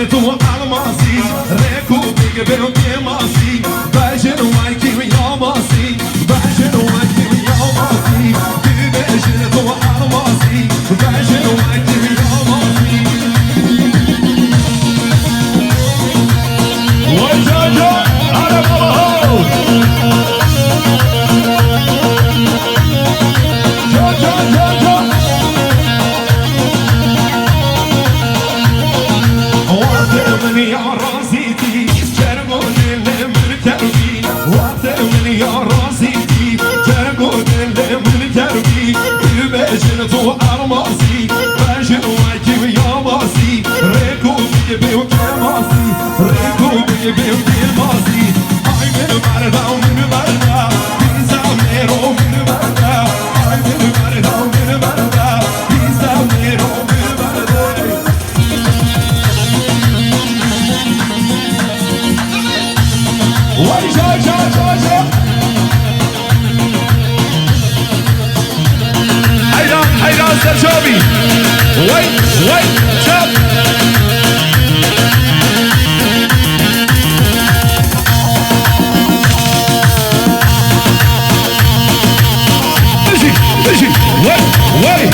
تو الماسی رکو دیگه برو دیماسی بجن وای کیمیا ماسی بجن وای کیمیا ماسی دی بجن تو الماسی بجن وای کیمیا ماسی وای جا آره بابا هو جا وقت من يا راسيتي جرقوا دل من دربي وقت من يا راسيتي جرقوا دل من دربي بجن تو ارماسي بجن واجب يا ماسي ريكو بيبي وكماسي ريكو بيبي وكماسي هاي من بردا ومن بردا بيزا ميرو من بردا هاي من بردا ومن بردا بيزا ميرو من بردا وای جا حیران سرجابی وای جا بشی وای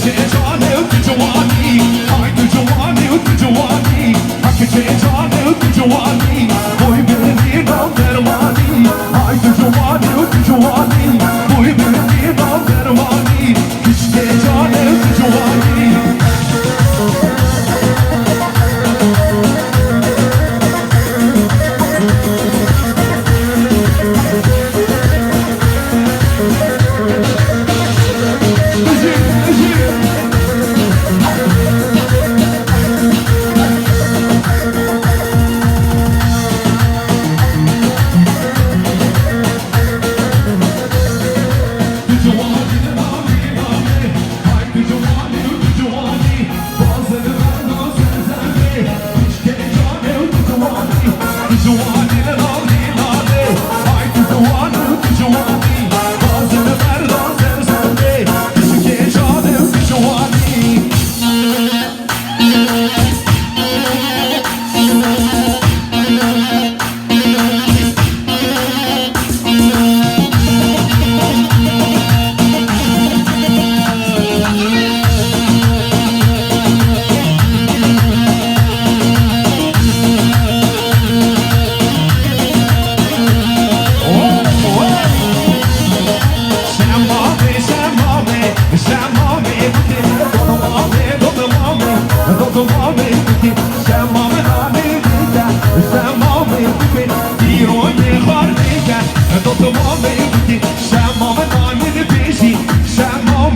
چه جانه و تو جوانی های تو جوانی و تو جوانی حق چه جانه و تو جوانی بوی بردی نام درمانی های تو جوانی و تو جوانی بوی بردی نام درمانی کشک جانه و تو جوانی شمام نانی پیشی شمام